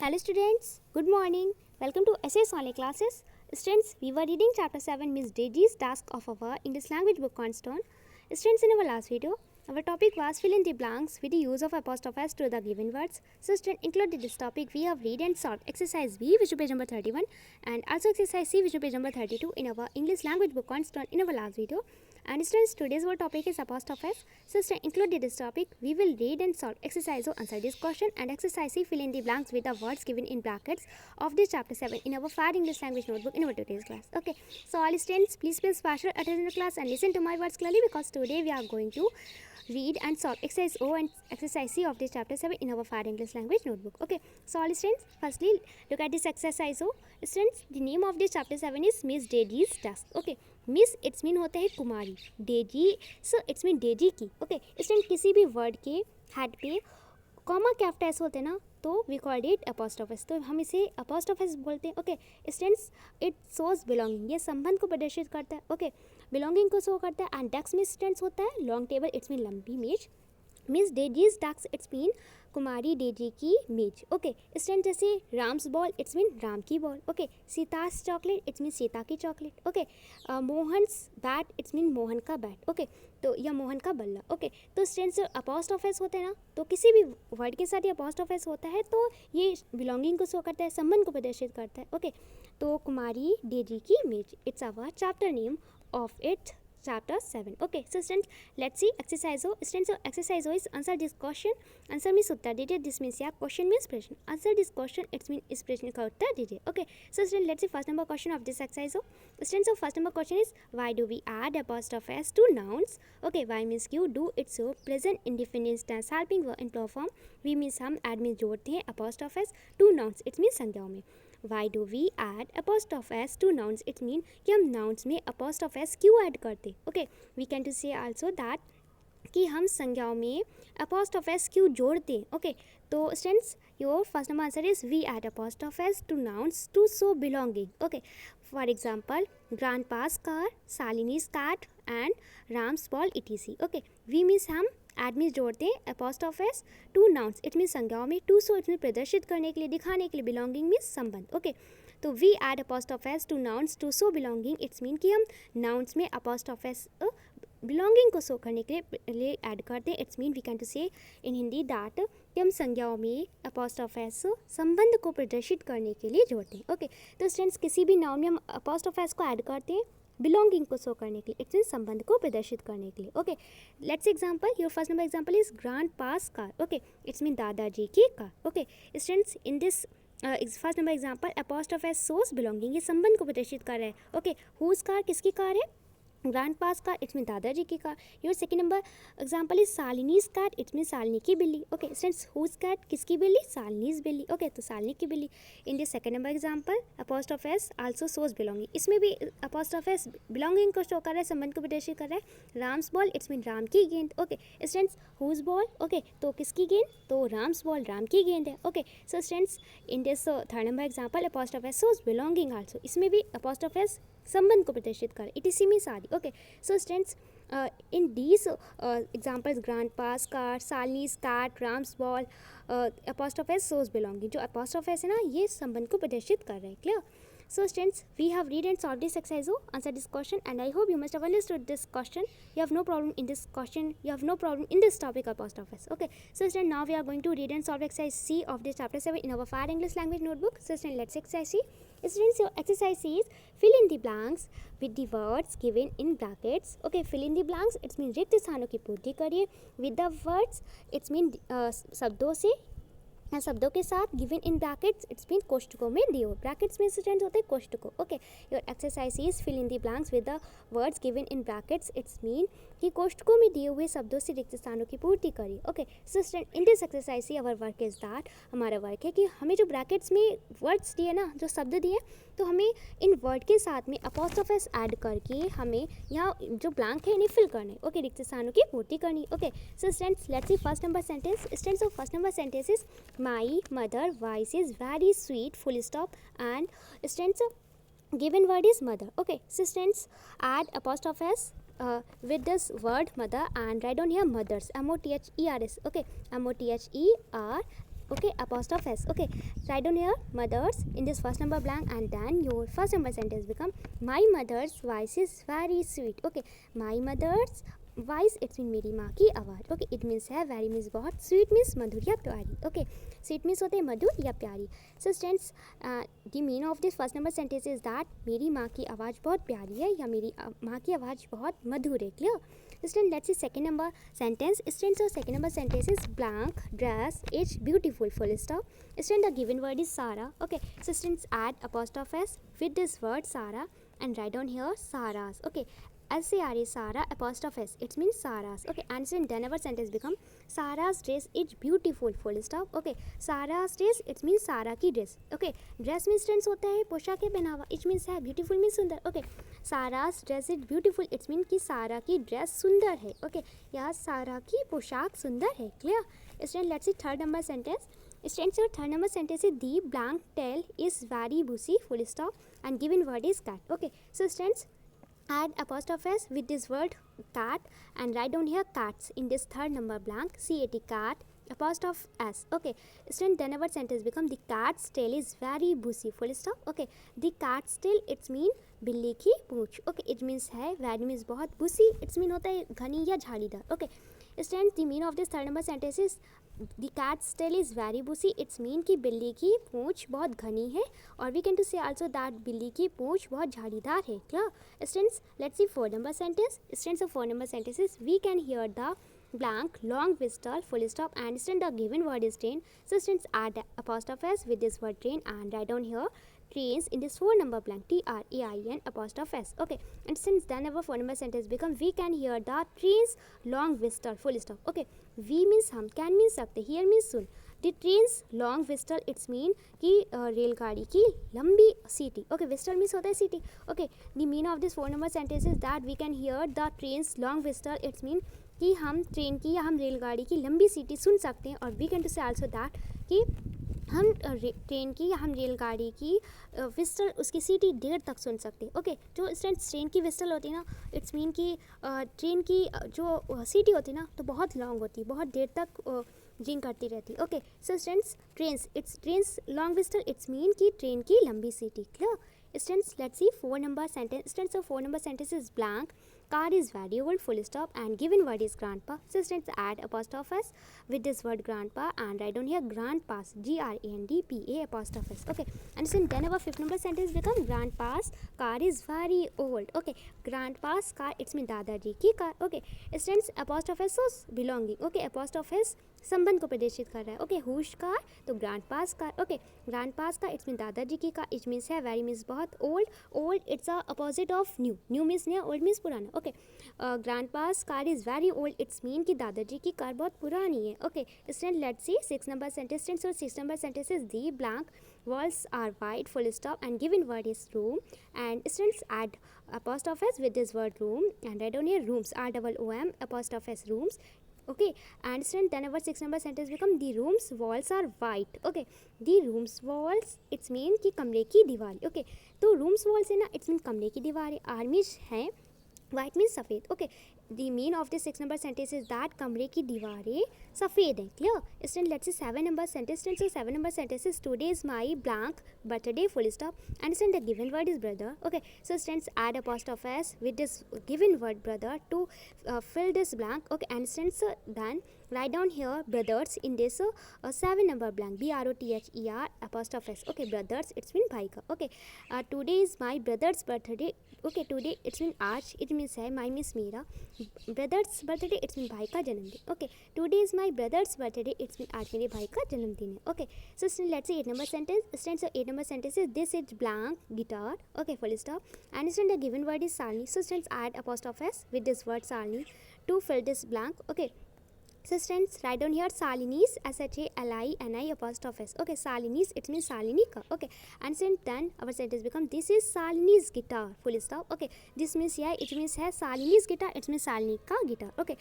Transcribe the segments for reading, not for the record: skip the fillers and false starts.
Hello students, good morning. Welcome to SS Online Classes. Students, we were reading chapter 7 Miss Daisy's task of our English language book Cornerstone. Students, in our last video, our topic was fill in the blanks with the use of apostrophes to the given words. So students, included this topic, we have read and solved exercise B, which is page number 31, and also exercise C, which is page number 32 in our English language book Cornerstone in our last video. And students, today's our topic is apostrophes. So students, included this topic, we will read and solve exercise O, answer this question, and exercise C, fill in the blanks with the words given in brackets of this chapter 7 in our FAD English language notebook in our today's class. Okay, so all students, please pay special attention to class and listen to my words clearly, because today we are going to read and solve exercise O and exercise C of this chapter 7 in our FAD English language notebook. Okay, so all students, firstly look at this exercise O. Students, the name of this chapter 7 is Miss Daisy's task. Okay, Miss it's mean होता है कुमारी, Daisy so it's mean Daisy की. Okay student, किसी भी word के head पे comma capital S होते हैं ना, तो वी कॉल्ड इट अपोस्ट्रोफस, तो हम इसे अपोस्ट्रोफस बोलते हैं. Okay students, it shows belonging, ये संबंध को प्रदर्शित करता है. ओके बिलोंगिंग को शो करता है. एंड डेस्क में स्टूडेंट्स होता है लॉन्ग टेबल, इट्स मीन लंबी मेज. Miss Daisy's desk, it's mean कुमारी डेजी की मेज. ओके स्टूडेंट, जैसे Ram's ball, it's mean Ram की ball. Okay Sita's chocolate, it's mean Sita की chocolate. Okay Mohan's bat, it's mean Mohan का बैट. ओके तो या मोहन का बल्ला. ओके तो स्टूडेंट्स, अपोस्ट्रोफस होते हैं ना, तो किसी भी वर्ड के साथ ये अपोस्ट्रोफस होता है तो ये बिलोंगिंग को शो करता है, संबंध को प्रदर्शित करता है. ओके तो कुमारी डेजी की मेज, it's our chapter name of it chapter 7. Okay, so students, let's see exercise O. Students, so exercise O is answer this question. Answer means उत्तर दीजिए, this means या question means प्रश्न. Answer this question, it means इस प्रश्न का उत्तर दीजिए. Okay, so students, let's see first number question of this exercise O. Students, so first number question is, why do we add apostrophe s to nouns? Okay, why means क्यों, do it's so present indefinite tense helping verb in plural form. We means हम, add means जोड़ते हैं apostrophe s to nouns, it means संज्ञाओं में. Why do we add apostrophe s to nouns? It mean कि हम nouns में apostrophe s क्यों add करते. Okay, we can to say also that कि हम संज्ञाओं में apostrophe s क्यों जोड़ते. Okay, तो students, your first number answer is we add apostrophe s to nouns to show belonging. Okay, for example, grandpa's car, Salini's cat and Ram's ball etc. Okay, we means हम aid means जोड़ते हैं अपोस्ट्रोफस to nouns, it means संज्ञाओं में. To so it mean प्रदर्शित करने के लिए, दिखाने के लिए. बिलोंगिंग मीन्स संबंध. ओके तो we add apostrophe s to nouns to so belonging, it's mean कि हम नाउन्स में अपोस्ट्रोफस बिलोंगिंग को शो करने के लिए ऐड करते हैं. It's mean we can to say in Hindi that कि हम संज्ञाओं में अपोस्ट्रोफस संबंध को प्रदर्शित करने के लिए जोड़ते हैं. ओके तो स्टूडेंट्स, किसी भी नाउन में हम अपोस्ट्रोफस को ऐड करते हैं बिलोंगिंग को शो करने के लिए, इट्स मीन संबंध को प्रदर्शित करने के लिए. Okay let's example, your first number example is grandpa's car. Okay it's mean दादाजी की कार. Okay students, in this first number example apostrophe s shows belonging, ये संबंध को प्रदर्शित कर रहा है. ओके हुज कार, किसकी कार है, ग्रैंडपास कार, इट्स मीन दादाजी की car. Your second number example is Salini's cat, it's mean Salini की बिल्ली. ओके स्टूडेंट्स, हुज कैट, किसकी बिल्ली, सालिनीज बिल्ली. ओके तो सालिनी की बिल्ली. In this second number example apostrophe s also shows belonging, इसमें भी अपोस्ट्रोफस बिलोंगिंग को शो कर रहा है, संबंध को प्रदर्शित कर रहा है. Ram's ball, it's mean Ram की गेंद. Okay students, whose ball, okay तो किसकी गेंद, तो राम्स बॉल, राम की गेंद है. Okay so students, in this third number example apostrophe s shows belonging also, इसमें भी अपोस्ट्रोफस संबंध को प्रदर्शित कर, इट इसी में शादी. Okay so students, in these examples grandpa's car, Salini's cat, Ram's ball, apostrophe s shows belonging, जो अपोस्ट्रोफस है ना, ये संबंध को प्रदर्शित कर रहे हैं. Clear. So students, we have read and solved this exercise. Answer this question, and I hope you must have understood this question. You have no problem in this question. You have no problem in this topic apostrophes. Okay. So students, now we are going to read and solve exercise C of this chapter 7 in our FAD English language notebook. So students, let's exercise C. Students, your exercise C is fill in the blanks with the words given in brackets. Okay, fill in the blanks. It means रिक्त स्थानों की पूर्ति करिए with the words. It means शब्दों से, शब्दों के साथ, given in brackets, it's mean कोष्ठकों में दिए हुए. ब्रैकेट्स में स्टूडेंट्स होते हैं कोष्ठकों. Okay your exercise is fill in the blanks with the words given in brackets, it's mean कि कोष्ठकों में दिए हुए शब्दों से रिक्त स्थानों की पूर्ति करिए. Okay so student, in this exercise our work is that, हमारा वर्क है कि हमें जो ब्रैकेट्स में वर्ड्स दिए ना, जो शब्द दिए, तो हमें इन वर्ड के साथ में अपोस्ट्रोफस ऐड करके हमें यहाँ जो ब्लैंक है इन्हें फिल करना है. ओके रिक्त स्थानों की पूर्ति करनी. Okay so students, let's see first number sentence. Students, of first number sentence is My mother voice is very sweet, full stop, and students, given word is mother. Okay, so students, add apostrophe s with this word mother and write down here mothers, mothers. Okay, mothers. okay, apostrophe s. Okay, write down here mothers in this first number blank, and then your first number sentence become my mother's voice is very sweet. Okay, my mother's voice it means मेरी माँ की आवाज़. Okay, it means है, very means बहुत, sweet means मधुर या प्यारी. Okay, sweet means होते हैं मधुर या प्यारी. So students, the meaning of this first number sentence is that मेरी माँ की आवाज़ बहुत प्यारी है या मेरी माँ की आवाज़ बहुत मधुर है. Clear? Students, let's see second number sentence. Students, so second number sentence is blank dress is beautiful full stop. Students, the given word is Sarah. Okay, so students add apostrophe s with this word Sarah and write down here Sarah's. Okay, S-A-R-A, Sarah, apostrophe s, it means Sarah's. Okay, and then our sentence become Sarah's dress is beautiful full stop. Okay, Sarah's dress it means Sarah की dress. Okay, dress means tense होता है पोशाक पहनावा, it means है, beautiful means सुंदर. Okay, Sarah's dress is beautiful it means कि सारा की ड्रेस सुंदर है. Okay, या सारा की पोशाक सुंदर है. Clear? Students, let's see third number sentence. Students, your third number sentence is the blank tail is very bushy full stop and given word is cat. Okay, so students, add apostrophe s with this word cat and write down here cats in this third number blank, cat, cat, apostrophe s. Okay, student, then our sentence become the cat's tail is very bushy full stop. Okay, the cat's tail it's mean बिल्ली की पूंछ. Okay, it means है, very means बहुत, bushy it's mean होता है घनी या झाड़ीदार. Okay, student, the meaning of this third number sentence is the cat's tail is very bushy it's mean कि बिल्ली की पूंछ बहुत घनी है, और we can to say also that बिल्ली की पूंछ बहुत झाड़ीदार है. Clear? Students, let's see four number sentence. Students, of four number sentences we can hear the blank long whistle full stop and student the given word is train. So students, add apostrophe s with this word train and write down here trains in this four number blank, T-R-A-I-N apostrophe s. Okay, and since then our four number sentence become we can hear the trains long whistle full stop. Okay, we means हम, can means सकते, here means soon. The trains long whistle it's mean कि रेलगाड़ी की लंबी सीटी. Okay, whistle means होता है सीटी. Okay, the meaning of this four number sentence is that we can hear the trains long whistle it's mean कि हम ट्रेन की या हम रेलगाड़ी की लंबी सीटी सुन सकते हैं, और वी कैन टू से आल्सो दैट कि हम ट्रेन की या हम रेलगाड़ी की विस्टल उसकी सीटी देर तक सुन सकते हैं. ओके, जो स्टूडेंट्स ट्रेन की विस्टल होती है ना, इट्स मीन कि ट्रेन की जो सीटी होती है ना तो बहुत लॉन्ग होती है, बहुत देर तक जिंग करती रहती है. Okay, so students train's long whistle it's mean कि ट्रेन की लंबी सीटी. Clear? Students, let's see four number sentence. Students, so four number sentence is blank. Car is very old full stop and given word is grandpa. So students, add apostrophe s with this word grandpa and write down here grandpa's, G-R-A-N-D-P-A apostrophe s. Okay, and then our fifth number sentence become grandpa's car is very old. Okay, grandpa's car it's mean दादाजी की car. Okay, students, apostrophe s is belonging. Okay, apostrophe s संबंध को प्रदर्शित कर रहा है. Okay, whose car तो grandpa's car. Okay, grandpa's car it's mean दादाजी की कार. इट मीन्स है, वेरी मीन्स बहुत, old it's a opposite of new. New means नया, ओल्ड मीन्स पुराना. Okay, grandpa's car is very old it's mean कि दादाजी की car बहुत पुरानी है. Okay, student, let's see six number sentence. और six number sentence is the blank walls are white full stop and given word is room and students add apostrophe s with this word room and write down here rooms, R-O-O-M apostrophe s, rooms. Okay, and student, then our six number sentence become the rooms walls are white. Okay, the rooms walls it's mean कि कमरे की दीवार. Okay, तो rooms walls है ना, it's mean कमरे की दीवारें. आर्मीज हैं, वाइट मीन्स सफ़ेद. Okay, the mean of the six number sentence is that कमरे की दीवारें सफ़ेद हैं. Clear? Student, let's see seven number sentence. So seven number sentence is today is my blank birthday full stop and student the given word is brother. Okay, so students add apostrophe s with this given word brother to fill this blank. Okay, and students, then write down here brothers in this seven number blank, B-R-O-T-H-E-R apostrophe s. Okay, brothers it's mean भाई का. Okay, today is my brother's birthday. Okay, today it's mean आज, it means है, my means मेरा, brother's birthday it's mean भाई का जन्मदिन. Okay, today is my brother's birthday it's mean आज मेरे भाई का जन्मदिन है. Okay, so student, let's see eight number sentence. Student, eight number sentence is this is blank guitar. Okay, full stop and student the given word is Shalini. So students, add apostrophe s with this word Shalini to fill this blank. Okay, so students, write down here Salini's, S-H-A-L-I-N-I apostrophe s. Okay, Salini's it means Salini ka. Okay, and then our sentence become this is Salini's guitar full stop. Okay, this means yeah, it means है Salini's guitar, it means Salini का guitar. Okay,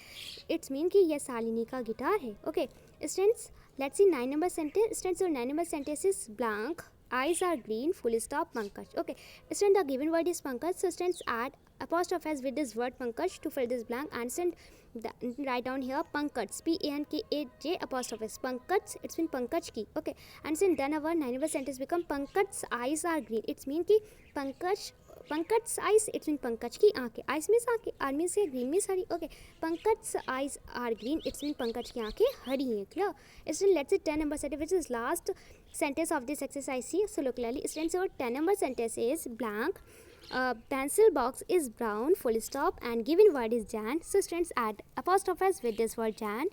it's mean कि यह Salini का guitar है. Okay, students, let's see nine number sentence. Students, so nine number sentence is blank. Eyes are green full stop Pankaj. Okay, students, the given word is Pankaj. So students, add apostrophe s with this word Pankaj to fill this blank and send write down here Pankaj, Pankaj apostrophe S, Pankaj, it's mean Pankaj ki, okay. And since then our 9 sentence become Pankaj's eyes are green, it's mean ki Pankaj's eyes, it's mean Pankaj ki aankheं, eyes means aankheं, R means green means hari, okay. Pankaj's eyes are green, it's mean Pankaj ki aankheं hari hain, clear. Students, let's see 10 number sentence, which is last sentence of this exercise. So look clearly, students, our 10 number sentence is blank. Pencil box is brown, full stop, and given word is Jan. So students, add apostrophe s with this word Jan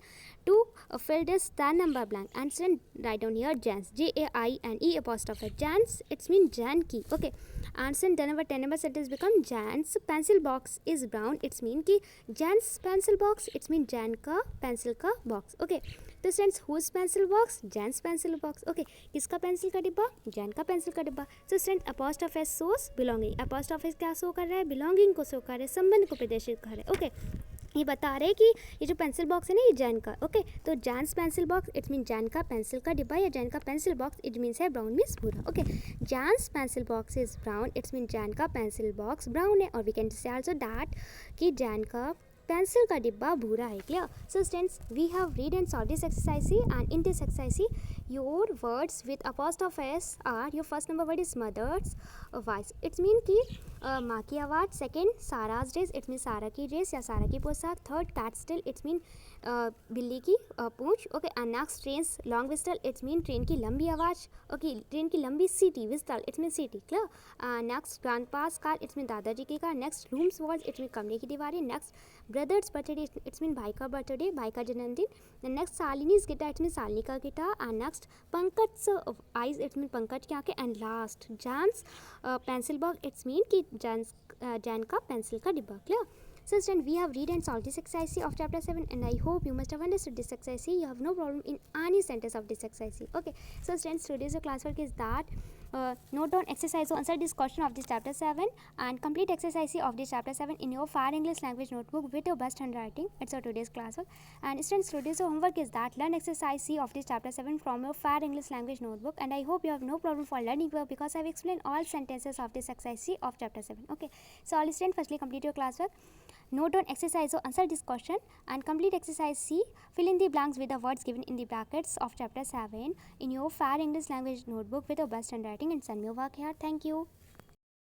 to fill this 10 number blank, and students, write down here Jans, Jane apostrophe Jans, it's mean Jan ki, okay. And since then our 10 number sentence become Jan's pencil box is brown, it's mean ki Jan's pencil box, it's mean Jan ka pencil ka box, okay. तो students whose pencil box, Jane's pencil box, okay. किसका pencil का डिब्बा, Jane का pencil का डिब्बा. So student apostrophe s shows belonging, apostrophe s क्या show कर रहा है, बिलोंगिंग को शो कर रहा है, संबंध को प्रदर्शित कर रहा है, ओके. ये बता रहे हैं कि ये जो पेंसिल बॉक्स है ना ये जैन का, ओके. तो Jane's pencil box it's mean Jane का पेंसिल का डिब्बा, या जैन का पेंसिल बॉक्स इट मीन्स है ब्राउन मीन्स भूरा, okay. Jane's pencil box is brown, it's mean Jane का पेंसिल बॉक्स ब्राउन है. और we can say also that कि जैन का पेंसिल का डिब्बा भूरा है, clear. So students, we have read and solve this exercise, and in this exercise your words with apostrophe s are, your first number word is mother's voice, it's mean कि माँ की आवाज़. Second, Sara's dress, it's mean Sara की dress या Sara की पोशाक. Third, cat's tail, it's mean बिल्ली की पूंछ, okay. And next, train's long whistle, it's mean train की लंबी आवाज़, ओके. ट्रेन की लंबी सीटी, विस्टल इट्स मीन सीटी, clear. Next, grandpa's car, it's mean दादाजी की car. Next, room's walls, it's mean कमरे की दीवारें. Next, brother's birthday, it's mean भाई का बर्थडे, भाई का जन्मदिन. Next, Shalini's guitar, it's mean Shalini का guitar. And next, Pankaj eyes, it's mean Pankaj की आंखें. And last, Jain's pencil box, it's mean कि जैन का पेंसिल का डिब्बा, क्लियर. So students, we have read and solved this exercise of chapter 7, and I hope you must have understood this exercise. You have no problem in any sentence of this exercise, okay. So students, today's classwork is that note down exercise, so answer this question of this chapter 7 and complete exercise of this chapter 7 in your fair English language notebook with your best handwriting. It's our today's classwork. And students, today's homework is that learn exercise C of this chapter 7 from your fair English language notebook, and I hope you have no problem for learning well because I've explained all sentences of this exercise C of chapter 7, okay. So all students, firstly complete your classwork, note down exercise, so answer this question and complete exercise C. Fill in the blanks with the words given in the brackets of chapter 7 in your fair English language notebook with your best handwriting, and send me your work here. Thank you.